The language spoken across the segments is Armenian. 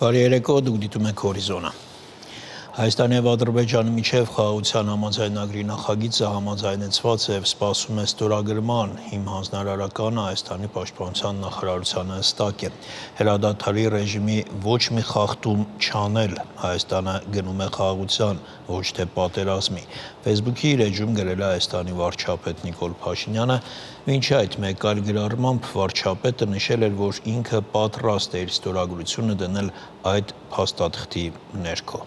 Բարի երեկո, դուք դիտում եք Հորիզոնը։ Հայաստանի եւ Ադրբեջանի միջև խաղաղության համաձայնագրի նախագիծը համաձայնեցված է եւ սպասում է ստորագրման։ Իմ հանձնարարականը Հայաստանի պաշտպանության նախարարությանը հստակ է։ Հրադադարի ռեժիմի ոչ մի խախտում չանել։ Հայաստանը գնում է խաղաղության, ոչ թե պատերազմի։ Facebook-ի իր էջում գրել է Հայաստանի վարչապետ Նիկոլ Փաշինյանը, մինչ այդ մեկ այլ գրառմամբ վարչապետը նշել էր, որ ինքը պատրաստ է իր ստորագրությունը դնել այդ փաստաթղթի ներքո։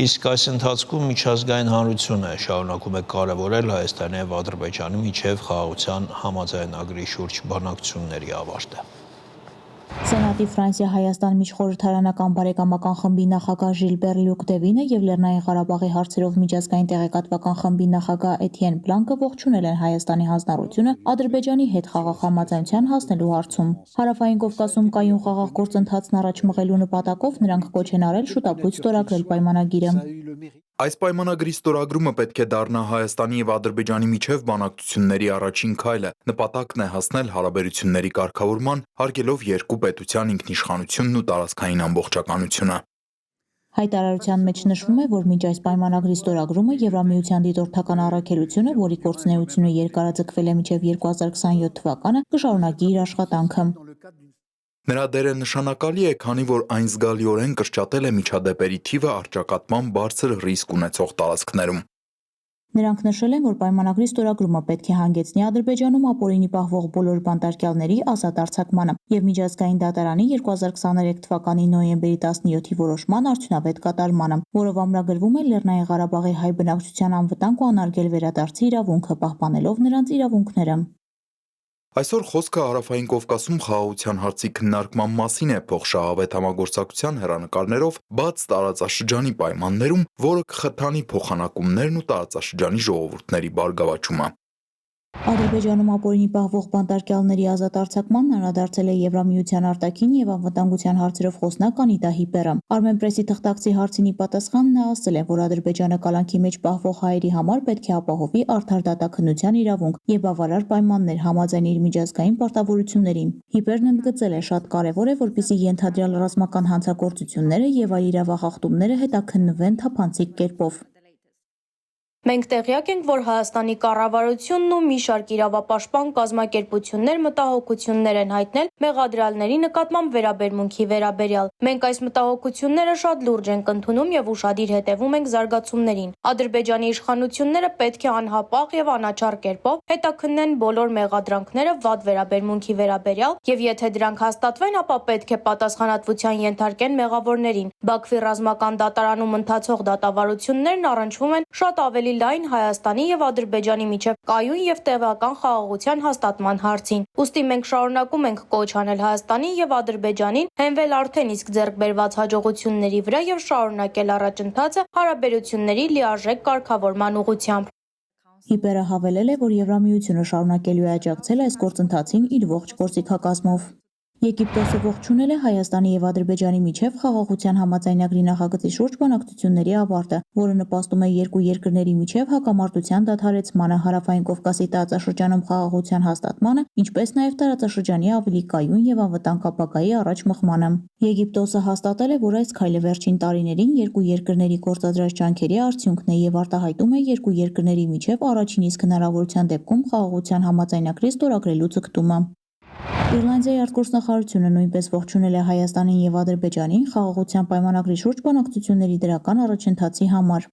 Իսկ այս ընթացքում միջազգային հանրությունը շարունակում է կարևորել Հայաստանի եւ Ադրբեջանի միջև խաղաղության համաձայնագրի շուրջ բանակցությունների ավարտը։ Սենատի Ֆրանսիա-Հայաստան միջխորհրդարանական բարեկամական խմբի նախագահ Ժիլբեր Լյուկդևինը եւ Լեռնային Ղարաբաղի հարցերով միջազգային տեղեկատվական խմբի նախագահ Էթիեն Բլանկը ողջունել են Հայաստանի հանձնառությունը Ադրբեջանի հետ խաղաղ համաձայնության հասնելու հարցում։ Հարավային Կովկասում կայուն խաղաղ գործընթացն առաջ մղելու նպատակով նրանք կոչ են արել շուտապույտ ստորագրել պայմանագիրը։ Այս պայմանագրի ստորագրումը պետք է դառնա Հայաստանի եւ Ադրբեջանի միջև բանակցությունների առաջին քայլը։ Նպատակն է հասնել հարաբերությունների կարգավորման, հարգելով երկու պետության ինքնիշխանությունն ու տարածքային ամբողջականությունը։ Հայտարարության մեջ նշվում է, որ մինչ այս պայմանագրի ստորագրումը Եվրամիության դիտորդական առաքելությունը, որի գործունեությունը երկարաձգվել է մինչև 2027 թվականը, կշարունակի իր աշխատանքը։ Նրա դերը նշանակալի է, քանի որ այն զգալիորեն կրճատել է միջադեպերի թիվը առճակատման բարձր ռիսկ ունեցող տարածքներում։ Նրանք նշել են, որ պայմանագրի ստորագրումը պետք է հանգեցնի Ադրբեջանում ապօրինի պահվող բոլոր բանտարկյալների ազատ արձակմանը եւ միջազգային դատարանի 2023 թվականի նոյեմբերի 17-ի որոշման արդյունավետ կատարմանը, որով ամրագրվում է Լեռնային Ղարաբաղի հայ բնակչության անվտանգ ու անարգել վերադարձի իրավունքը, պահպանելով նրանց իրավունքները։ Այսօր խոսքը Հարավային Կովկասում խաղաղության հարցի քննարկման մասին է փոխշահավետ համագործակցության հեռանկարներով բաց տարածաշրջանի պայմաններում, որը կխթանի փոխանակումներն ու տարածաշրջանի ժողովուրդների բարգավաճումը։ Ադրբեջանում ապօրինի պահվող բանտարկյալների ազատ արձակմանն անդրադարձել է Եվրամիության արտաքին եւ անվտանգության հարցերով խոսնակ Անիտա Հիպերը։ Armenpress-ի թղթակցի հարցին ի պատասխան նա ասել է, որ Ադրբեջանը կալանքի մեջ պահվող հայերի համար պետք է ապահովի արդար դատաքննության իրավունք եւ բավարար պայմաններ համաձայն իր միջազգային պարտավորություններին։ Հիպերն ընդգծել է, շատ կարեւոր է, որպեսզի ենթադրյալ ռազմական հանցագործությունները եւ այլ իրավախախտումները հետաքննվեն թափանցիկ կերպով։ Մենք տեղյակ ենք, որ Հայաստանի կառավարությունն ու մի շարք իրավապաշտպան կազմակերպություններ մտահոգություններ են հայտնել մեղադրյալների նկատմամբ վերաբերմունքի վերաբերյալ։ Մենք այս մտահոգությունները շատ լուրջ ենք ընդունում եւ ուշադիր հետեւում ենք զարգացումներին։ Ադրբեջանի իշխանությունները պետք է անհապաղ եւ անաչառ կերպով հետաքննեն բոլոր մեղադրանքները վատ վերաբերմունքի վերաբերյալ եւ եթե դրանք հաստատվեն, ապա պետք է պատասխանատվության ենթարկեն մեղավորներին։ Բաքվի ռազմական դատարանում ընթացող դատավարություններն առնչվում են շատ ավելի լայն Հայաստանի եւ Ադրբեջանի միջև կայուն եւ տևական խաղաղության հաստատման հարցին։ Ուստի մենք շարունակում ենք կոչ անել Հայաստանին եւ Ադրբեջանին հենվել արդեն իսկ ձեռք բերված հաջողությունների վրա եւ շարունակել առաջընթացը հարաբերությունների լիարժեք կարգավորման ուղղությամբ։ Հիպերը հավելել է, որ Եվրամիությունը շարունակելու է աջակցել այս գործընթացին իր ողջ գործիքակազմով։ Եգիպտոսը ողջունել է Հայաստանի եւ Ադրբեջանի միջև խաղաղության համաձայնագրի նախագծի շուրջ բանակցությունների ավարտը, որը նպաստում է երկու երկրների միջև հակամարտության դադարեցմանը, Հարավային Կովկասի տարածաշրջանում խաղաղության հաստատմանը, ինչպես նաեւ տարածաշրջանի ավելի կայուն եւ անվտանգ ապագայի առաջ մղմանը։ Եգիպտոսը հաստատել է, որ այս քայլը վերջին տարիներին երկու երկրների գործադրած ջանքերի արդյունքն է եւ արտահայտում է երկու երկրների միջև առաջին իսկ հնարավորության դեպքում խաղաղության համաձայնագրի ստորագրելու ցկտումը։ Իռլանդիայի արտգործնախարարությունը նույնպես ողջունել է Հայաստանին եւ Ադրբեջանին խաղաղության պայմանագրի շուրջ բանակցությունների դրական առաջընթացի համար։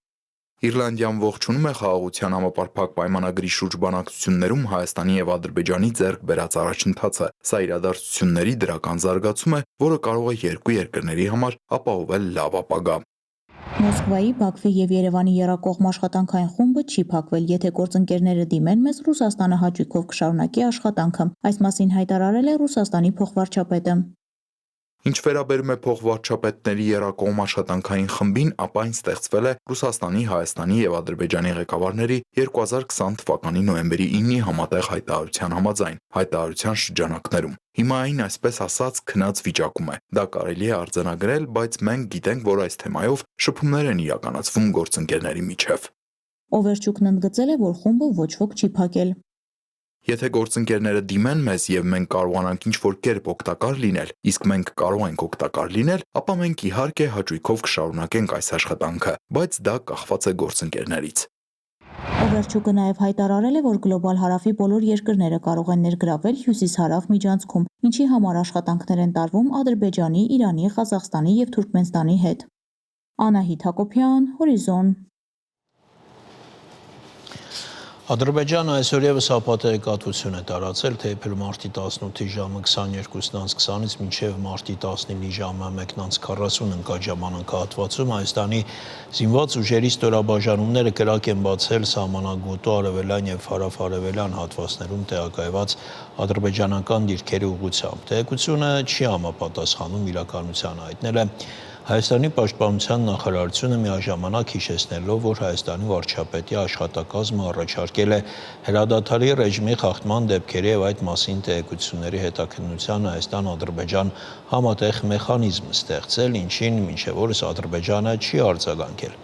Իռլանդիան ողջունում է խաղաղության համապարփակ պայմանագրի շուրջ բանակցություններում Հայաստանի եւ Ադրբեջանի ձեռք բերած առաջընթացը։ Սա իրադարձությունների դրական զարգացում է, որը կարող է երկու երկրների համար ապահովել լավ ապագա։ Մոսկվայի, Բաքվի եւ Երևանի եռակողմ աշխատանքային խումբը չի փակվել, եթե գործընկերները դիմեն մեզ, Ռուսաստանը հաճույքով կշարունակի աշխատանքը։ Այս մասին հայտարարել է Ռուսաստանի փոխվարչապետը։ Ինչ վերաբերում է փոխվարչապետների եռակողմ աշխատանքային խմբին, ապա այն ստեղծվել է Ռուսաստանի, Հայաստանի եւ Ադրբեջանի ղեկավարների 2020 թվականի նոյեմբերի 9-ի համատեղ հայտարարության համաձայն, հայտարարության շրջանակներում։ Հիմա այն այսպես ասած քնած վիճակում է։ Դա կարելի է արձանագրել, բայց մենք գիտենք, որ այս թեմայով շփումներ են իրականացվում գործընկերների միջև։ Օվերչուկն ընդգծել է, որ խումբը ոչ ոք չի փակել։ Եթե գործընկերները դիմեն մեզ եւ մենք կարողանանք ինչ-որ կերպ օգտակար լինել, իսկ մենք կարող ենք օգտակար լինել, ապա մենք իհարկե հաճույքով կշարունակենք այս աշխատանքը, բայց դա կախված է գործընկերներից։ Օվերչուկը նաև հայտարարել է, որ գլոբալ հարավի բոլոր երկրները կարող են ներգրավել հյուսիս-հարավ միջանցքում, ինչի համար աշխատանքներ են տարվում Ադրբեջանի, Իրանի, Ղազախստանի եւ Թուրքմենստանի հետ։ Անահիտ Հակոբյան, Հորիզոն։ Ադրբեջանը այսօր եւս ապատեգատություն է տարածել, թե իբր մարտի 18-ի ժամը 22:20-ից մինչև մարտի 19-ի ժամը 1:40 ընկած ժամանակահատվածում Հայաստանի զինված ուժերի ստորաբաժանումները կրակ են բացել սահմանագոտու արևելյան եւ հարավ-արևելյան հատվածներում տեղակայված ադրբեջանական դիրքերի ուղղությամբ։ Տեղեկությունը չի համապատասխանում իրականությանը, հայտնել է Հայաստանի պաշտպանության նախարարությունը միաժամանակ հիշեցնելով, որ Հայաստանի վարչապետի աշխատակազմը առաջարկել է հրադադարի ռեժիմի խախտման դեպքերի եւ այդ մասին տեղեկությունների հետաքննության Հայաստան-Ադրբեջան համատեղ մեխանիզմ ստեղծել, ինչին մինչև օրս Ադրբեջանը չի արձագանքել։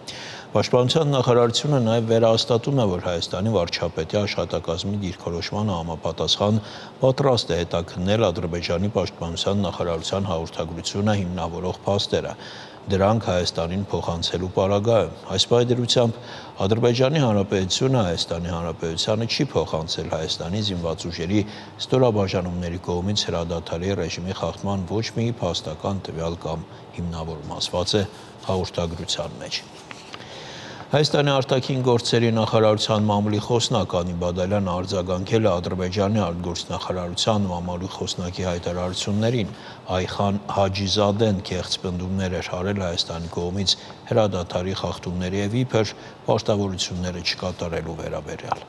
Պաշտպանության նախարարությունը նաև վերահաստատում է, որ Հայաստանի վարչապետի աշխատակազմի դիրքորոշմանը համապատասխան պատրաստ է հետաքննել Ադրբեջանի պաշտպանության նախարարության հաղորդագրությունը հիմնավորող փաստերը, դրանք Հայաստանին փոխանցելու պարագայում։ Այս պայմանությամբ Ադրբեջանի Հանրապետությունը Հայաստանի Հանրապետությանը չի փոխանցել Հայաստանի զինված ուժերի ստորաբաժանումների կողմից հրադադարի ռեժիմի խախտման ոչ մի փաստական տվյալ կամ հիմնավորում, ասված է հաղորդագրության մեջ։ Հայաստանի արտաքին գործերի նախարարության մամուլի խոսնակ Անի Բադալյանը արձագանքել է Ադրբեջանի արտգործնախարարության մամուլի խոսնակի հայտարարություններին։ Այխան Հաջիզադեն կեղծ պնդումներ էր արել Հայաստանի կողմից հրադադարի խախտումների եւ իբր պարտավորությունները չկատարելու վերաբերյալ։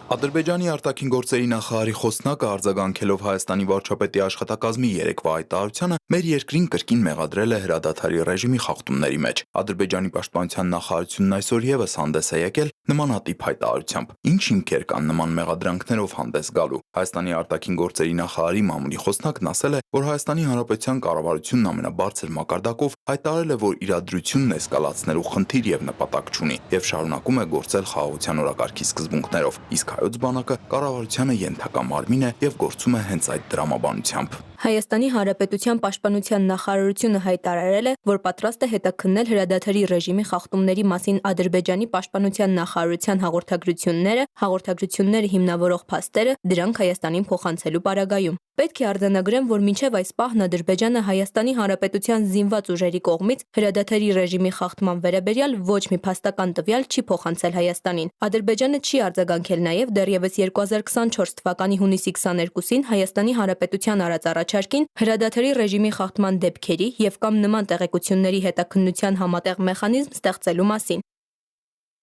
Ադրբեջանի արտաքին գործերի նախարարի խոսնակը արձագանքելով Հայաստանի վարչապետի աշխատակազմի երեկվա հայտարարությանը մեր երկրին կրկին մեղադրել է հրադադարի ռեժիմի խախտումների մեջ։ Ադրբեջանի պաշտպանության նախարարությունն այսօր եւս հանդես է եկել նմանատիպ հայտարարությամբ։ Ինչ հիմքեր կան նման մեղադրանքներով հանդես գալու։ Հայաստանի արտաքին գործերի նախարարի մամուլի խոսնակն ասել է, որ Հայաստանի Հանրապետության կառավարությունն ամենաբարձր մակարդակով հայտարարել է, որ իրադրությունն էսկալացնելու խնդիր եւ նպատակ չունի եւ շարունակում է գործել խաղաղության օրակարգի սկզբունքներով, իսկ հայոց բանակը կառավարությանը ենթակա մարմին է եւ գործում է հենց այդ դրամաբանությամբ։ Հայաստանի Հանրապետության պաշտպանության նախարարությունը հայտարարել է, որ պատրաստ է հետաքննել հրադադարի ռեժիմի խախտումների մասին Ադրբեջանի պաշտպանության նախարարության հաղորդագրությունները հիմնավորող փաստերը, դրանք Հայաստանին փոխանցելու պարագայում։ Պետք է արձանագրեմ, որ մինչև այս պահն Ադրբեջանը Հայաստանի Հանրապետության զինված ուժերի կողմից հրադադարի ռեժիմի խախտման վերաբերյալ ոչ մի փաստական տվյալ չի փոխանցել Հայաստանին։ Ադրբեջանը չի արձագանքել նաև դեռևս 2024 թվականի հունիսի 22-ին Հայաստանի Հանրապետության արած առաջարկին հրադադարի ռեժիմի խախտման դեպքերի եւ կամ նման տեղեկությունների հետաքննության համատեղ մեխանիզմ ստեղծելու մասին։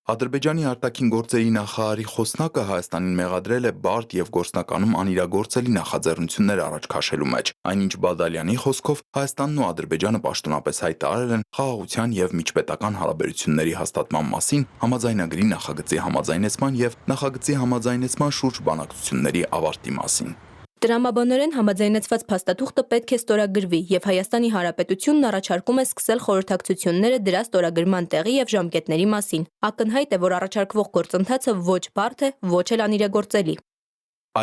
Ադրբեջանի արտաքին գործերի նախարարի խոսնակը Հայաստանին մեղադրել է բարդ եւ գործնականում անիրագործելի նախաձեռնություններ առաջ քաշելու մեջ։ Այնինչ Բադալյանի խոսքով Հայաստանն ու Ադրբեջանը պաշտոնապես հայտարարել են խաղաղության եւ միջպետական հարաբերությունների հաստատման մասին համաձայնագրի նախագծի համաձայնեցման եւ նախագծի համաձայնեցման շուրջ բանակցությունների ավարտի մասին։ Տրամաբանորեն համաձայնեցված փաստաթուղթը պետք է ստորագրվի եւ Հայաստանի Հանրապետությունն առաջարկում է սկսել խորհրդակցությունները դրա ստորագրման տեղի եւ ժամկետների մասին։ Ակնհայտ է, որ առաջարկվող գործընթացը ոչ բարդ է, ոչ էլ անիրագործելի։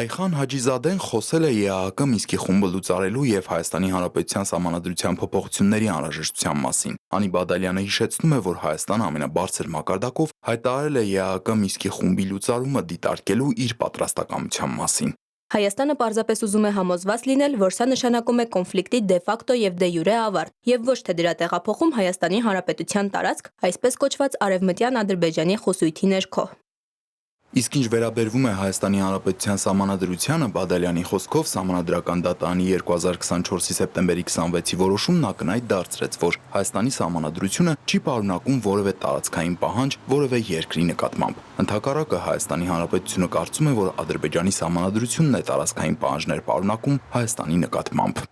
Այխան Հաջիզադեն խոսել է ԵԱՀԿ Մինսկի խումբը լուծարելու եւ Հայաստանի Հանրապետության սահմանադրության փոփոխությունների անհրաժեշտության մասին։ Անի Բադալյանը հիշեցնում է, որ Հայաստանը ամենաբարձր մակարդակով հայտարարել է ԵԱՀԿ Մինսկի խումբի լուծարումը դիտարկելու իր պատրաստակամության մասին։ Հայաստանը պարզապես ուզում է համոզված լինել, որ սա նշանակում է կոնֆլիկտի դե ֆակտո եւ դե յուրե ավարտ, եւ ոչ թե դրա տեղափոխում Հայաստանի Հանրապետության տարածք, այսպես կոչված Արևմտյան Ադրբեջանի խոսույթի ներքո։ Իսկ ինչ վերաբերվում է Հայաստանի Հանրապետության սահմանադրությանը, Բադալյանի խոսքով սահմանադրական դատանի 2024-ի սեպտեմբերի 26-ի որոշումն ակնհայտ դարձրեց, որ Հայաստանի սահմանադրությունը չի պարունակում որևէ տարածքային պահանջ որևէ երկրի նկատմամբ։ Ընդհակառակը Հայաստանի Հանրապետությունը կարծում է, որ Ադրբեջանի սահմանադրությունն է տարածքային պահանջներ պարունակում Հայաստանի նկատմամբ։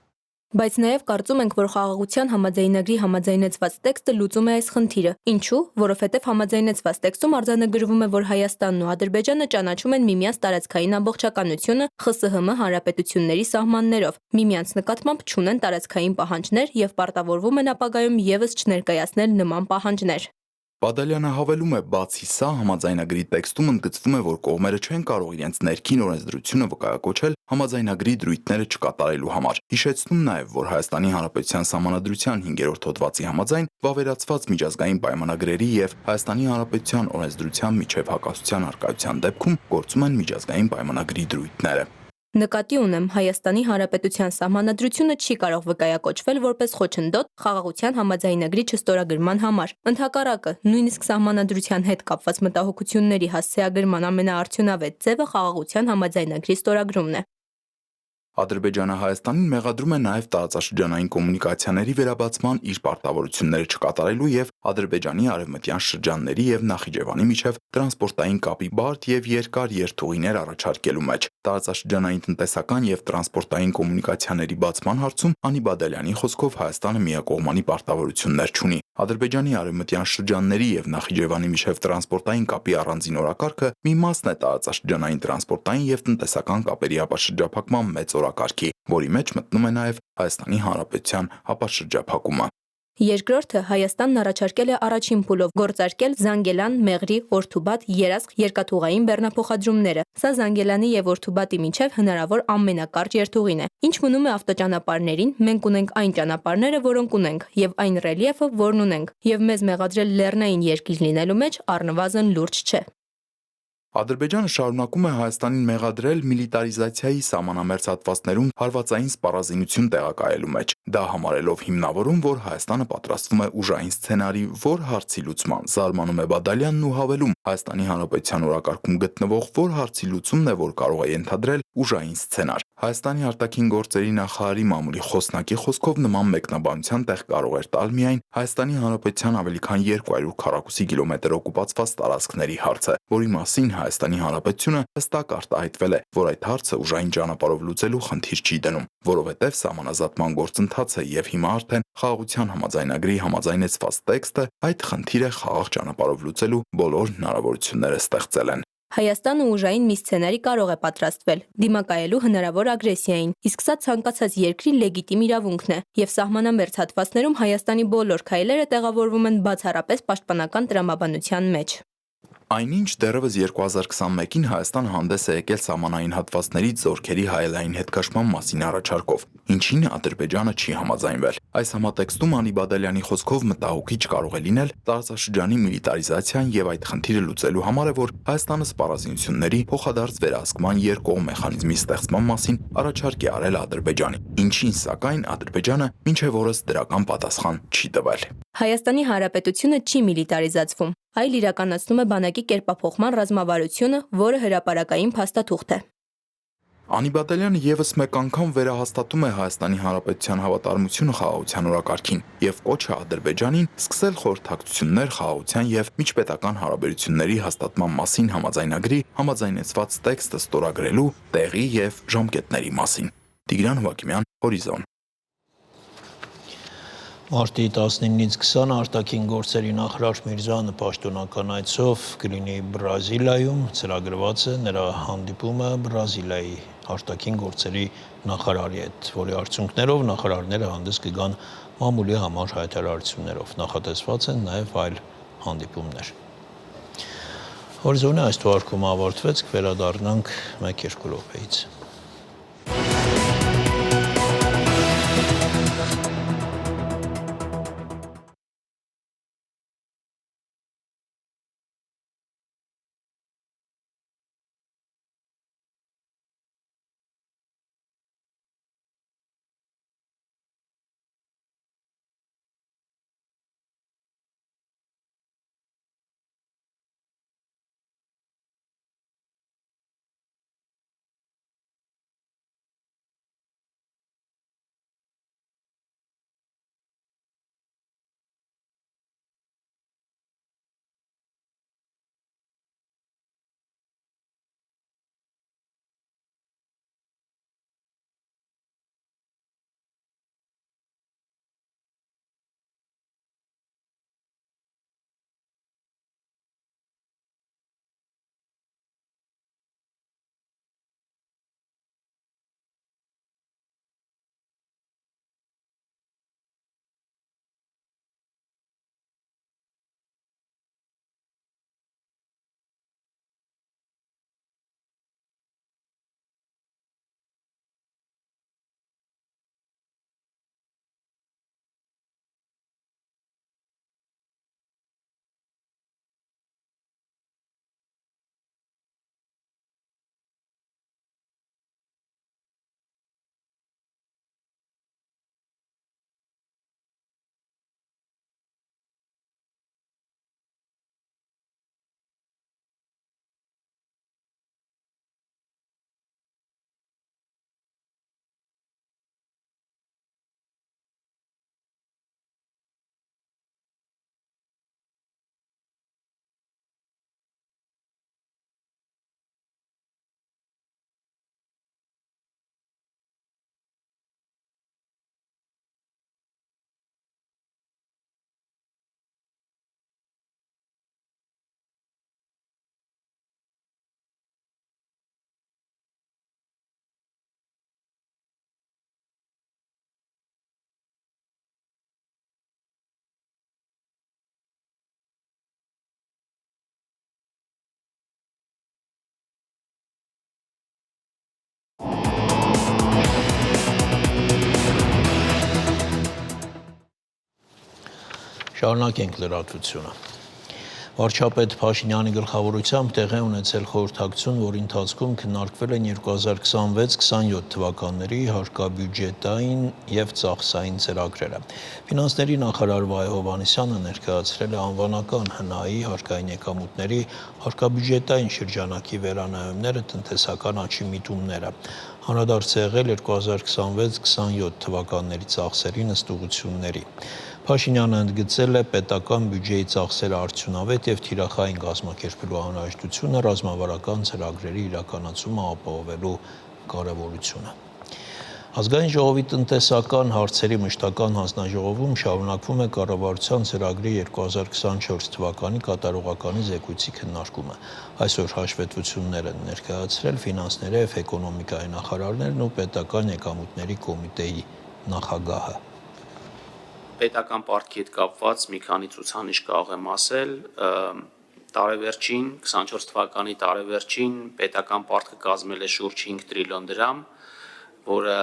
Բայց նաև կարծում ենք, որ խաղաղության համաձայնագրի համաձայնեցված տեքստը լուծում է այս խնդիրը։ Ինչու՞, որովհետև համաձայնեցված տեքստում արձանագրվում է, որ Հայաստանն ու Ադրբեջանը ճանաչում են միմյանց տարածքային ամբողջականությունը ԽՍՀՄ հանրապետությունների սահմաններով, միմյանց նկատմամբ չունեն տարածքային պահանջներ եւ պարտավորվում են ապագայում եւս չներկայացնել նման պահանջներ։ Բադալյանը հավելում է, բացի սա, համաձայնագրի տեքստում ընդգծվում է, որ կողմերը չեն կարող իրենց ներքին օրենսդրությունը վկայակոչել համաձայնագրի դրույթները չկատարելու համար։ Հիշեցնում նաև, որ Հայաստանի Հանրապետության Սահմանադրության 5-րդ հոդվածի համաձայն վավերացված միջազգային պայմանագրերի եւ Հայաստանի Հանրապետության օրենսդրության միջև հակասության առկայության դեպքում գործում են միջազգային պայմանագրի դրույթները։ Նկատի ունեմ, Հայաստանի Հանրապետության Սահմանադրությունը չի կարող վկայակոչվել որպես խոչընդոտ խաղաղության համաձայնագրի չստորագրման համար։ Ընդհակառակը, նույնիսկ Սահմանադրության հետ կապված մտահոգությունների հասցեագրման ամենաարդյունավետ ձևը խաղաղության համաձայնագրի ստորագրումն է։ Ադրբեջանը Հայաստանին մեղադրում է նաև տարածաշրջանային կոմունիկացիաների վերաբացման իր պարտավորությունները չկատարելու եւ Ադրբեջանի արևմտյան շրջանների եւ Նախիջևանի միջև տրանսպորտային կապի բարդ եւ երկար երթուղիներ առաջարկելու մեջ։ Տարածաշրջանային տնտեսական եւ տրանսպորտային կոմունիկացիաների բացման հարցում Անի Բադալյանի խոսքով Հայաստանը միակողմանի պարտավորություններ չունի։ Ադրբեջանի արևմտյան շրջանների եւ Նախիջևանի միջև տրանսպորտային կապի առանձին օրակարգը մի մասն է տարածաշրջանային տրանսպորտային եւ տնտեսական կապերի ապաշրջափակման մեծ օրակարգի, որի մեջ մտնում է նաև Հայաստանի Հանրապետության ապաշրջափակումը։ Երկրորդը Հայաստանն առաջարկել է առաջին փուլով գործարկել Զանգելան, Մեղրի, Օրթուբատ, Երասխ երկաթուղային բեռնափոխադրումները։ Սա Զանգելանի եւ Օրթուբատի միջև հնարավոր ամենակարճ երթուղին է։ Ինչ մնում է ավտոճանապարհներին, մենք ունենք այն ճանապարհները, որոնք ունենք, եւ այն ռելիեֆը, որն ունենք, եւ մեզ մեղադրել լեռնային երկիր լինելու մեջ առնվազն լուրջ չէ։ Ադրբեջանը շարունակում է Հայաստանին մեղադրել միլիտարիզացիայի սահմանամերձ հատվածներում հարվածային սպառազինություն տեղակայելու մեջ, դա համարելով հիմնավորում, որ Հայաստանը պատրաստվում է ուժային սցենարի, որ հարցի լուծման զարմանում է Բադալյանն ու հավելում, Հայաստանի Հանրապետության օրակարգում գտնվող որ հարցի լուծումն է, որ կարող է ենթադրել ուժային սցենար։ Հայաստանի արտաքին գործերի նախարարի մամուլի խոսնակի խոսքով նման մեկնաբանության տեղ կարող էր տալ միայն Հայաստանի Հանրապետության ավելի քան 200 քառակուսի կիլոմետր օկուպացված տարածքների հարցը, որի մասին Հայաստանի Հանրապետությունը հստակ արտահայտվել է, որ այդ հարցը ուժային ճանապարհով լուծելու խնդիր չի դնում, որովհետև սահմանազատման գործընթացը եւ հիմա արդեն խաղաղության համաձայնագրի համաձայնեցված տեքստը այդ խնդիրը խաղաղ ճանապարհով լուծելու բոլոր հնարավորությունները ստեղծել են։ Հայաստանը ուժային մի սցենարի կարող է պատրաստվել, դիմակայելու հնարավոր ագրեսիային, իսկ սա ցանկացած երկրի լեգիտիմ իրավունքն է, եւ սահմանամերձ հատվածներում Հայաստանի բոլոր քայլերը տեղավորվում են բացառապես պաշտպանական տրամաբանության մեջ։ Այնինչ դեռևս 2021-ին Հայաստանը հանդես է եկել սահմանային հատվածներից զորքերի հայելային հետքաշման մասին առաջարկով, ինչին Ադրբեջանը չի համաձայնվել։ Այս համատեքստում Անի Բադալյանի խոսքով մտահոգիչ կարող է լինել տարածաշրջանի միլիտարիզացիան եւ այդ խնդիրը լուծելու համար է, որ Հայաստանը սպառազինությունների փոխադարձ վերահսկման երկկողմ մեխանիզմի ստեղծման մասին առաջարկ է արել Ադրբեջանի, ինչին սակայն Ադրբեջանը մինչև օրս դրական պատասխան չի տվել։ Հայաստանի Հանրապետությունը չի միլիտարիզացվում, այլ իրականացնում է բանակի կերպափոխման ռազմավարությունը, որը հրապարակային փաստաթուղթ է։ Անի Բադալյանը եւս մեկ անգամ վերահաստատում է Հայաստանի Հանրապետության հավատարմությունը խաղաղության օրակարգին եւ կոչ է Ադրբեջանին սկսել խորհրդակցություններ խաղաղության եւ միջպետական հարաբերությունների հաստատման մասին համաձայնագրի համաձայնեցված տեքստը ստորագրելու տեղի եւ ժամկետների մասին։ Տիգրան Հովակիմյան, Հորիզոն։ Մարտի 19-ից 20 արտաքին գործերի նախարար Միրզոյանը պաշտոնական այցով կլինի Բրազիլիայում, ծրագրված է նրա հանդիպումը Բրազիլիայի արտաքին գործերի նախարարի հետ, որի արդյունքներով նախարարները հանդես կգան մամուլի համար հայտարարություններով, նախատեսված են նաև այլ հանդիպումներ։ Հորիզոնի այս թողարկումը ավարտվեց, կվերադառնանք 1-2 րոպեից։ Շարունակենք լրատվությունը։ Վարչապետ Փաշինյանի գլխավորությամբ տեղի ունեցել խորհրդակցություն, որի ընթացքում քննարկվել են 2026-27 թվականների հարկաբյուջետային եւ ծախսային ծրագրերը։ Ֆինանսների նախարար Վայ Հովհաննիսյանը ներկայացրել է անվանական ՀՆԱ-ի հարկային եկամուտների հարկաբյուջետային շրջանակի վերանայումները, տնտեսական աճի միտումները։ Անդրադարձ է եղել 2026-27 թվականների ծախսերի նստուղությունների։ Փաշինյանը ընդգծել է պետական բյուջեի ծախսերը արդյունավետ եւ թիրախային կազմակերպելու անհրաժեշտությունը, ռազմավարական ծրագրերի իրականացումը ապահովելու կարեւորությունը։ Ազգային ժողովի տնտեսական հարցերի մշտական հանձնաժողովում շարունակվում է կառավարության ծրագրի 2024 թվականի կատարողականի զեկույցի քննարկումը։ Այսօր հաշվետվություններ են ներկայացրել ֆինանսների եւ էկոնոմիկայի նախարարներն ու պետական եկամուտների կոմիտեի նախագահը։ Պետական պարտքի հետ կապված մի քանի ցուցանիշ կարող եմ ասել, տարեվերջին 24 թվականի տարեվերջին պետական պարտքը կազմել է շուրջ 5 տրիլիոն դրամ, որը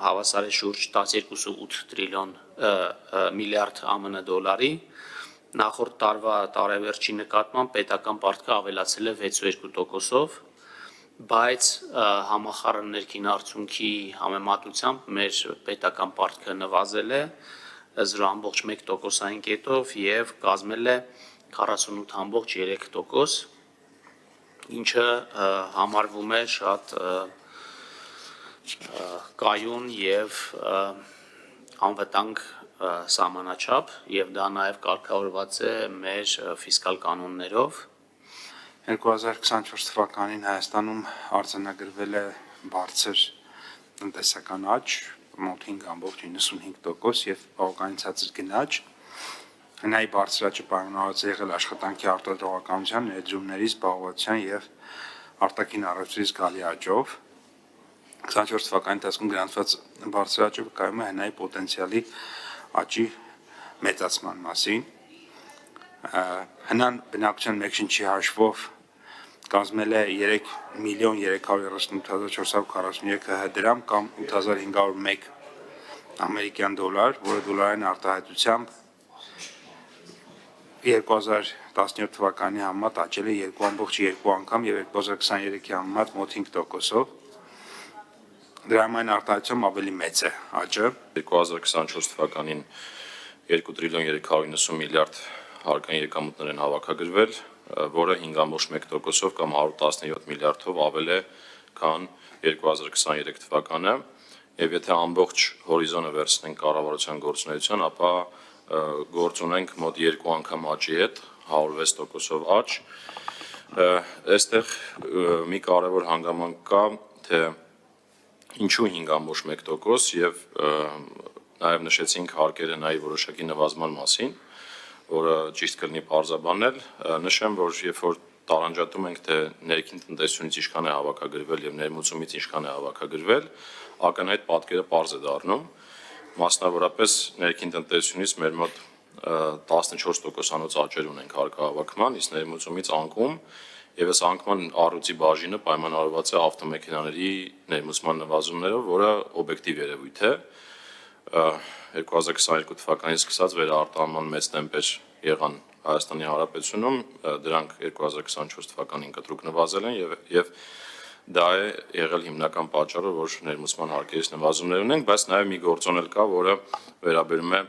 հավասար է շուրջ 12.8 տրիլիոն միլիարդ ԱՄՆ դոլարի։ Նախորդ տարվա տարեվերջի նկատմամբ պետական պարտքը ավելացել է 6.2%-ով, բայց համախառն ներքին արդյունքի համեմատությամբ մեր պետական պարտքը նվազել է 0.1%-ային կետով եւ կազմել է 48.3%, ինչը համարվում է շատ կայուն եւ անվտանգ սահմանաչափ եւ դա նաեւ կարգավորված է մեր ֆիսկալ կանոններով։ 2024 թվականին Հայաստանում արձանագրվել է բարձր տնտեսական աճ, մոտ 5.95% եւ բավականին ցածր գնաճ։ Հնայի բարձր աճը պայմանավորված է եղել աշխատանքի արտադրողականության, ներդրումների զբաղվածության եւ արտաքին առևտրի զգալի աճով։ 24 թվականի ընթացքում գրանցված բարձր աճը վկայում է հնայի պոտենցիալի աճի մեծացման մասին։ Հնան բնակչության մեկ շնչի հաշվով կազմել է 3.338.443 դրամ կամ 8501 ամերիկյան դոլար, որը դոլարային արտահայտությամբ 2017 թվականի համեմատ աճել է 2.2 անգամ եւ 2023-ի համեմատ մոտ 5%-ով։ Դրամային արտահայտությամբ ավելի մեծ է աճը։ 2024 թվականին 2 տրիլիոն 390 միլիարդ հարկային եկամուտներ են հավաքագրվել, որը 5.1%-ով կամ 117 միլիարդով ավել է, քան 2023 թվականը, եւ եթե ամբողջ հորիզոնը վերցնենք կառավարության գործունեության, ապա գործ ունենք մոտ 2 անգամ աճի հետ, 106%-ով աճ։ Այստեղ մի կարևոր հանգամանք կա, թե ինչու 5.1% եւ նաեւ նշեցինք հարկերը նայի որոշակի նվազման մասին, որը ճիշտ կլինի պարզաբանել, նշեմ, որ երբ որ տարանջատում ենք, թե ներքին տնտեսությունից ինչքան է հավաքագրվել եւ ներմուծումից ինչքան է հավաքագրվել, ակնհայտ պատկերը պարզ է դառնում, մասնավորապես ներքին տնտեսությունից մեր մոտ 14%-անոց աճեր ունենք հարկահավաքման, իսկ ներմուծումից անկում, եւ այս անկման առույցի բաժինը պայմանավորված է ավտոմեքենաների ներմուծման նվազումներով, որը օբյեկտիվ երևույթ է։ 2022 թվականից սկսած վերարտահանման մեծ տեմպեր եղան Հայաստանի Հանրապետությունում, դրանք 2024 թվականին կտրուկ նվազել են եւ դա է եղել հիմնական պատճառը, որ ներմուծման հարկերից նվազումներ ունենք, բայց նաեւ մի գործոն էլ կա, որը վերաբերում է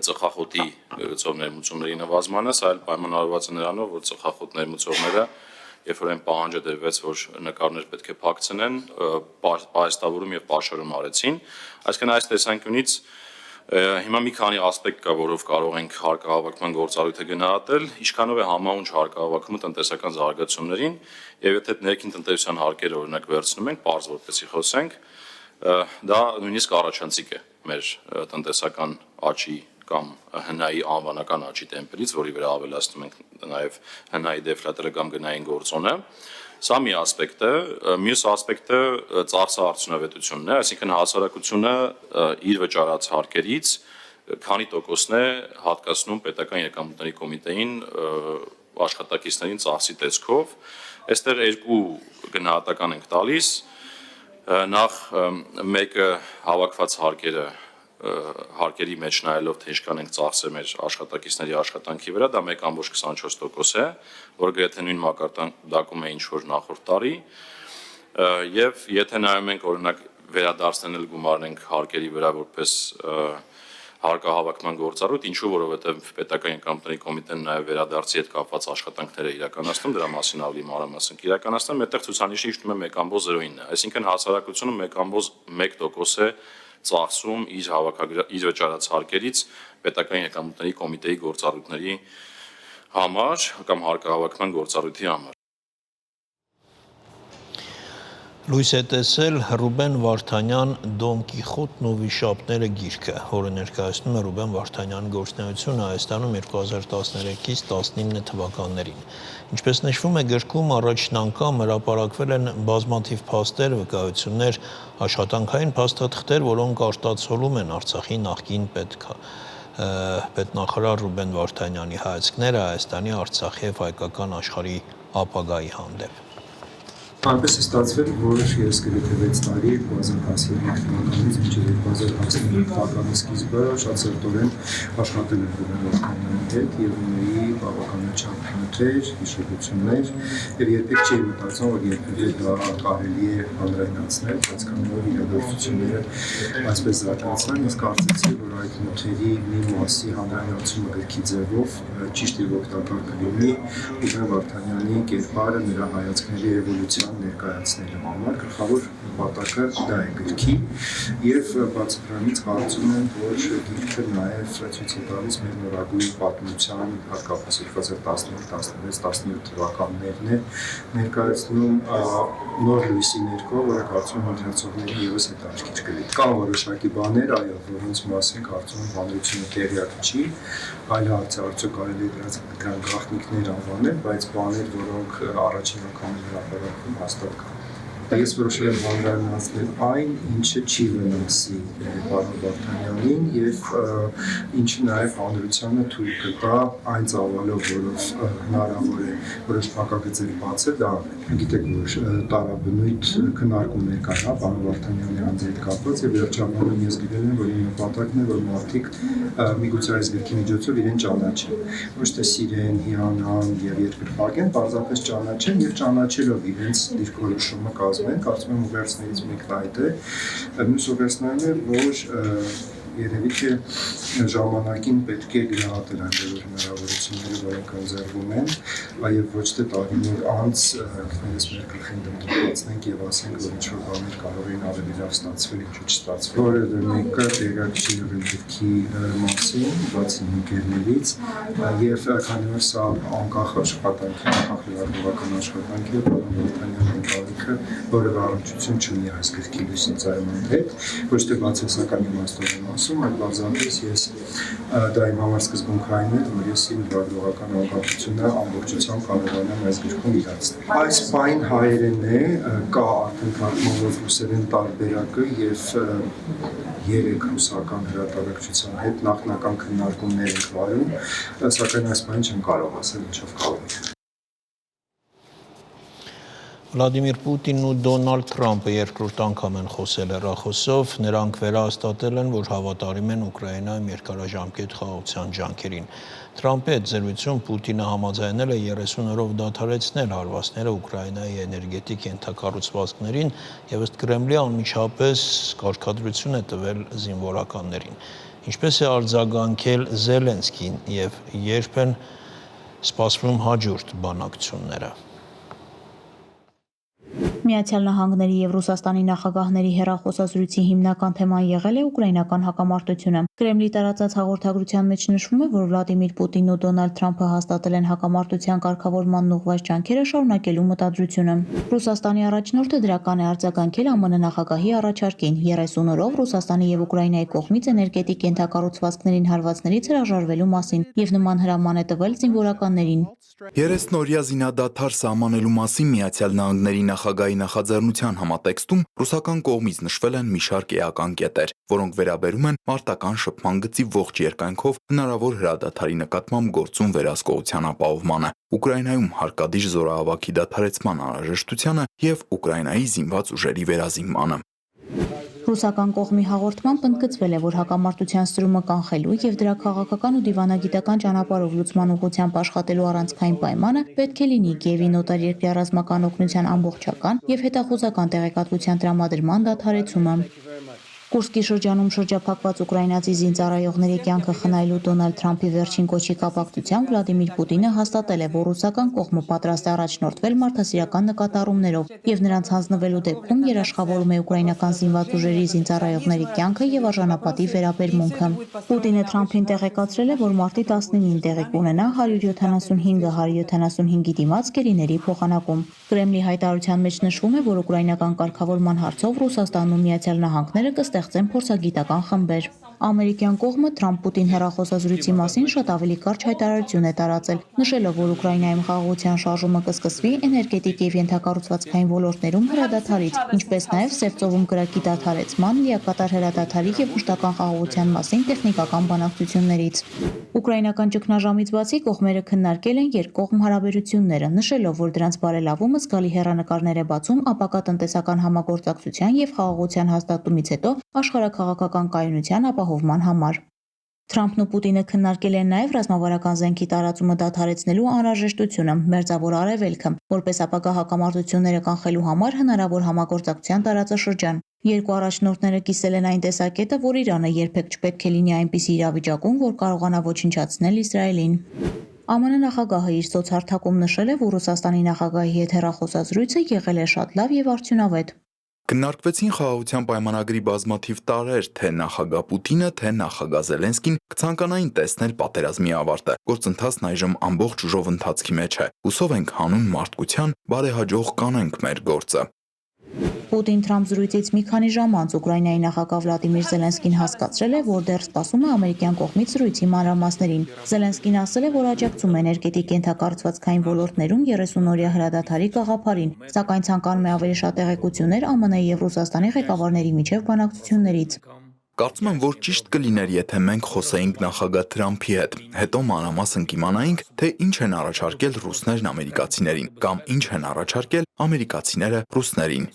ծխախոտի գծով ներմուծումների նվազմանը, սա էլ պայմանավորված է նրանով, որ ծխախոտ ներմուծողները երբ որ այն պահանջը դրվեց, որ նկարներ պետք է փակցնեն, պահեստավորում եւ պաշարում արեցին, այսինքն այս տեսանկյունից հիմա մի քանի ասպեկտ կա, որով կարող ենք հարկահավաքման գործառույթը գնահատել, ինչքանով է համահունչ հարկահավաքումը տնտեսական զարգացումներին, եւ եթե ներքին տնտեսության հարկերը օրինակ վերցնում ենք, պարզ որպեսի խոսենք, դա նույնիսկ առաջանցիկ է մեր տնտեսական աճի կամ հնայի անվանական աճի տեմպերից, որի վրա ավելացնում ենք նաև հնայի դեֆլատորը կամ գնային գործոնը։ Սա մի ասպեկտ է, մյուս ասպեկտը ծախսաարդյունավետությունն է, այսինքն հասարակությունը իր վճարած հարկերից քանի տոկոսն է հատկացնում պետական եկամուտների կոմիտեին աշխատակիցներին ծախսի տեսքով։ Այստեղ երկու գնահատական ենք տալիս, նախ մեկը հավաքված հարկերը հարկերի մեջ նայելով թե ինչքան ենք ծախսել մեր աշխատակիցների աշխատանքի վրա, դա 1.24% է, որը գրեթե նույն մակարդակում է ինչ որ նախորդ տարի, եւ եթե նայում ենք օրինակ վերադարձնել գումարենք հարկերի վրա որպես հարկահավաքման գործառույթ, ինչու, որովհետև պետական եկամուտների կոմիտեն նաև վերադարձի հետ կապված աշխատանքներ է իրականացնում, դրա մասին ավելի մանրամասն կիրականացնեմ, այդտեղ ցուցանիշը իջնում է 1.0-ն է, այսինքն հասարակությունը 1.1% է ծախսում իր վճարած հարկերից պետական եկամուտների կոմիտեի գործառույթների համար կամ հարկահավաքման գործառույթի համար։ Լույս է տեսել Ռուբեն Վարդանյան «Դոն Կիխոտն ու վիշապները» գիրքը, որը ներկայացնում է Ռուբեն Վարդանյանի գործունեությունը Հայաստանում 2013-ից 19 թվականներին։ Ինչպես նշվում է գրքում, առաջին անգամ հրապարակվել են բազմաթիվ փաստեր, վկայություններ, աշխատանքային փաստաթղթեր, որոնք արտացոլում են Արցախի նախկին պետնախարար Ռուբեն Վարդանյանի հայացքները Հայաստանի, Արցախի և հայկական աշխարհի ապագայի հանդեպ։ Այնպես է ստացվել, որ ես գրեթե 6 տարի 2015 թվականից մինչև 2015 թվականի սկիզբը շատ սերտորեն աշխատել եմ Ռուբեն Վարդանյանի հետ եւ ունեի բավականաչափ նյութեր, հիշողություններ եւ երբեք չէի մտածում, որ երբևէ դա կարելի է հանրայնացնել, բայց քանի որ իրադարձությունները այսպես զարգացան, ես կարծեցի, որ այդ նյութերի մի մասի հանրայնացումը գրքի ձևով ճիշտ եւ օգտակար կլինի Ռուբեն Վարդանյանի կերպարը, նրա հայացքների էվոլյուցիան ներկայացնելու համար գլխավոր նպատակը դա է գրքի եւ բացի դրանից կարծում եմ, որ գիրքը նաեւ ցույց է տալիս մեր նորագույն պատմության հատկապես 2015-16-17 թվականներն է ներկայացնում նոր լույսի ներքո, որը կարծում եմ ընթերցողների եւս հետաքրքիր կլինի։ Կան որոշակի բաներ, այո, որոնց մասին կարծում եմ հանրությունը տեղյակ չի, այլ հարց է արդյոք կարելի է դրանց գաղտնիքներ անվանել, բայց բաներ, որոնք առաջին անգամ են հրապարակվում հաստատ կան։ Ես որոշել եմ հանրայնացնել այն, ինչը չի վնասի պարոն Վարդանյանին եւ ինչը նաեւ հանրությանը թույլ կտա այն ծավալով, որով հնարավոր է որոշ փակագծեր բացել, դա անել։ Գիտեք, որ տարաբնույթ քննարկումներ կան, հա, պարոն Վարդանյանի անձի հետ կապված եւ վերջաբանում ես գրել եմ, որ իմ նպատակն է, որ մարդիկ միգուցե այս գրքի միջոցով իրեն ճանաչեն, ոչ թե սիրեն, հիանան եւ երկրպագեն, պարզապես ճանաչեն եւ ճանաչելով իրենց դիրքորոշումը կարծում եմ ուղերձներից մեկն այդ է, մյուս ուղերձներն է, որ երևի թե ժամանակին պետք է գնահատել այն բոլոր հնարավորությունները, որոնք ընձեռվում են, այլ ոչ թե տարիներ անց քննես մեր գլխին դմդմացնենք եւ ասենք, որ ինչ-որ բաներ կարող են ավելի լավ ստացվել, ինչու չստացվել։ Որևէ մեկը տեղյակ չի եղել գրքի մասին, բացի ընկերներից, եւ քանի որ սա անկախ աշխատանք է, անկախ լրագրողական աշխատանք է, պարոն Վարդանյանի ընկալիքը որևէ առնչություն չունի այս գրքի լույսի ծայրման հետ, ոչ թե բացասական իմաստով եմ ասում, այլ բացառապես ես դա իմ համար սկզբունքային է, որ ես իմ լրագրողական անկախությունը ամբողջությամբ կարողանամ այս գրքում իրացնել։ Այս բան հայերեն է, կա արդեն թարգմանված ռուսերեն տարբերակը եւ 3 ռուսական հրատարակչության հետ նախնական քննարկումներ ենք վարում, սակայն այս բանը չեմ կարող ասել ինչով կարող է։ Վլադիմիր Պուտինն ու Դոնալդ Թրամփը երկրորդ անգամ են խոսել հեռախոսով, նրանք վերահաստատել են, որ հավատարիմ են Ուկրաինայում երկարաժամկետ խաղաղության ջանքերին։ Թրամփի հետ զրույցում Պուտինը համաձայնել է 30 օրով դադարեցնել հարվածները Ուկրաինայի էներգետիկ ենթակառուցվածքներին եւ ըստ Կրեմլի անմիջապես կարգադրություն է տվել զինվորականներին։ Ինչպես է արձագանքել Զելենսկին եւ երբ են սպասվում հաջորդ բանակցությունները։ Միացյալ Նահանգների եւ Ռուսաստանի նախագահների հեռախոսազրույցի հիմնական թեման եղել է ուկրաինական հակամարտությունը։ Կրեմլի տարածած հաղորդագրության մեջ նշվում է, որ Վլադիմիր Պուտինն ու Դոնալդ Թրամփը հաստատել են հակամարտության կարգավորման ուղղված ջանքերը շարունակելու մտադրությունը։ Ռուսաստանի առաջնորդը դրական է արձագանքել ԱՄՆ նախագահի առաջարկին 30 օրով Ռուսաստանի եւ Ուկրաինայի կողմից էներգետիկ ենթակառուցվածքներին հարվածներից հրաժարվելու մասին եւ նման հրաման է տվել զինվորականներին։ 30-օրյա զինադադար սահմանելու մասին Միացյալ Նահանգների նախագահի նախաձեռնության համատեքստում ռուսական կողմից նշվել են մի շարք էական կետեր, որոնք վերաբերում են մարտական շփման գծի ողջ երկայնքով հնարավոր հրադադարի նկատմամբ գործուն վերահսկողության ապահովմանը, Ուկրաինայում հարկադիր զորահավաքի դադարեցման անհրաժեշտությանը եւ Ուկրաինայի զինված ուժերի վերազինմանը։ Ռուսական կողմի հաղորդմամբ ընդգծվել է, որ հակամարտության սրումը կանխելու եւ դրա քաղաքական ու դիվանագիտական ճանապարհով լուծման ուղղությամբ աշխատելու առանցքային պայմանը պետք է լինի Կիևի նոտարերկրյա ռազմական օգնության ամբողջական եւ հետախուզական տեղեկատվության տրամադրման դադարեցումը։ Կուրսկի շրջանում շրջափակված ուկրաինացի զինծառայողների կյանքը խնայելու Դոնալդ Թրամփի վերջին կոչի կապակցությամբ Վլադիմիր Պուտինը հաստատել է, որ ռուսական կողմը պատրաստ է առաջնորդվել մարդասիրական նկատառումներով եւ նրանց հանձնվելու դեպքում երաշխավորում է ուկրաինական զինված ուժերի զինծառայողների կյանքը եւ արժանապատի վերաբերմունքը։ Պուտինը Թրամփին տեղեկացրել է, որ մարտի 19-ին տեղի կունենա 175-175-ի դիմաց գերիների փոխանակում։ Կրեմլի հայտարարության մեջ նշվում է, որ ուկրաինական կարգավորման հարցով Ռուսաստանն ու Միացյալ Նահանգները կստեղծեն փորձագիտական խմբեր։ Ամերիկյան կողմը Թրամփ-Պուտին հեռախոսազրույցի մասին շատ ավելի կարճ հայտարարություն է տարածել, նշելով, որ Ուկրաինայում խաղաղության շարժումը կսկսվի էներգետիկ եւ ենթակառուցվածքային ոլորտներում հրադադարից, ինչպես նաեւ Սև ծովում կրակի դադարեցման, լիակատար հրադադարի եւ մշտական խաղաղության մասին տեխնիկական բանակցություններից։ Ուկրաինական ճգնաժամից բացի կողմերը քննարկել են երկկողմ հարաբերությունները, նշելով, որ դրանց բարելավումը զգալի հեռանկարներ է բացում ապակա տնտեսական համագործակցության եւ խաղաղության հաստատումից հետո աշխարհաքաղաքական կայունության ապահովման համար։ Թրամփն ու Պուտինը քննարկել են նաև ռազմավարական զենքի տարածումը դադարեցնելու անհրաժեշտությունը, Մերձավոր Արևելքը, որպես ապագա հակամարտությունները կանխելու համար հնարավոր համագործակցության տարածաշրջան։ Երկու առաջնորդները կիսել են այն տեսակետը, որ Իրանը երբեք չպետք է լինի այնպիսի իրավիճակում, որ կարողանա ոչնչացնել Իսրայելին։ ԱՄՆ նախագահը իր սոցհարթակում նշել է, որ Ռուսաստանի նախագահի հետ հեռախոսազրույցը եղել է շատ լավ եւ արդյունավետ։ Քննարկվեցին խաղաղության պայմանագրի բազմաթիվ տարրեր, թե նախագահ Պուտինը, թե նախագահ Զելենսկին կցանկանային տեսնել պատերազմի ավարտը։ Գործընթացն այժմ ամբողջ ուժով ընթացքի մեջ է։ Հուսով ենք հանուն մարդկության բարեհաջող կանենք մեր գործը։ Պուտին-Թրամփ զրույցից մի քանի ժամ անց Ուկրաինայի նախագահ Վլադիմիր Զելենսկին հասկացրել է, որ դեռ սպասում է ամերիկյան կողմից զրույցի մանրամասներին։ Զելենսկին ասել է, որ աջակցում է էներգետիկ ենթակառուցվածքային ոլորտներում 30-օրյա հրադադարի գաղափարին, սակայն ցանկանում է ավելի շատ տեղեկություններ ԱՄՆ-ի եւ Ռուսաստանի ղեկավարների միջև բանակցություններից։ Կարծում եմ, որ ճիշտ կլիներ, եթե մենք խոսեինք նախագահ Թրամփի հետ, հետո մանրամասն կիմանայինք, թե ինչ են առաջարկել ռուսներն ամերիկացիներին, կամ ինչ են առաջարկել ամերիկացիները ռուսներին։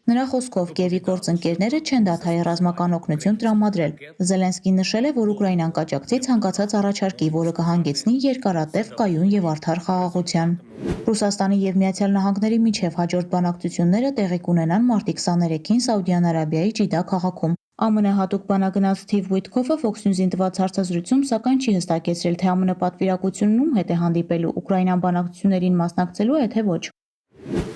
Նրա խոսքով Կիևի գործընկերները չեն դադարի ռազմական օգնություն տրամադրել։ Զելենսկին նշել է, որ Ուկրաինան կաջակցի ցանկացած առաջարկի, որը կհանգեցնի երկարատև, կայուն եւ արդար խաղաղության։ Ռուսաստանի եւ Միացյալ Նահանգների միջև հաջորդ բանակցությունները տեղի կունենան մարտի 23-ին Սաուդյան Արաբիայի Ջիդա քաղաքում։ ԱՄՆ հատուկ բանագնաց Սթիվ Ուիթքոֆը Fox News-ին տված հարցազրույցում սակայն չի հստակեցրել, թե ԱՄՆ պատվիրակությունում հետ է հանդիպելու Ուկրաինան բանակցություններին մասնակցելու է, թե ոչ։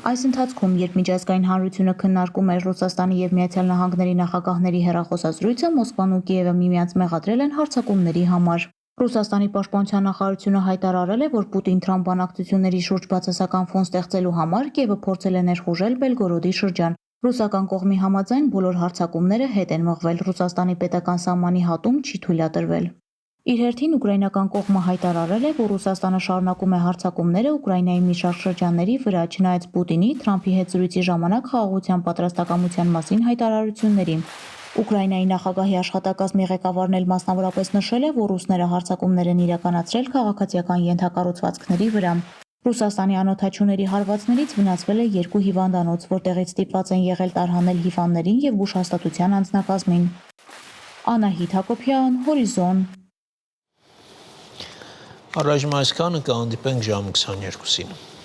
Այս ընթացքում, երբ միջազգային հանրությունը քննարկում էր Ռուսաստանի եւ Միացյալ Նահանգների նախագահների հեռախոսազրույցը, Մոսկվան ու Կիևը միմյանց մեղադրել են հարձակումների համար։ Ռուսաստանի պաշտպանության նախարարությունը հայտարարել է, որ Պուտին-Թրամփ բանակցությունների շուրջ բացասական ֆոն ստեղծելու համար Կիևը փորձել է ներխուժել Բելգորոդի շրջան։ Ռուսական կողմի համաձայն բոլոր հարձակումները հետ են մղվել, Ռուսաստանի պետական սահմանի հատում չի թույլատրվել։ Իր հերթին ուկրաինական կողմը հայտարարել է, որ Ռուսաստանը շարունակում է հարձակումները Ուկրաինայի մի շարք շրջանների վրա, չնայած Պուտինի Թրամփի հետ զրույցի ժամանակ խաղաղության պատրաստակամության մասին հայտարարություններին։ Ուկրաինայի նախագահի աշխատակազմի ղեկավարն էլ մասնավորապես նշել է, որ ռուսները հարձակումներ են իրականացրել քաղաքացիական ենթակառուցվածքների վրա։ Ռուսաստանի անօդաչուների հարվածներից վնասվել է 2 հիվանդանոց, որտեղից ստիպված են եղել տարհանել հիվանդներին եւ բուժհաստատության անձնակազմին։ Անահիտ Հակոբյան, Հորիզոն։ Առայժմ այսքանը, կհանդիպենք ժամը 22-ին։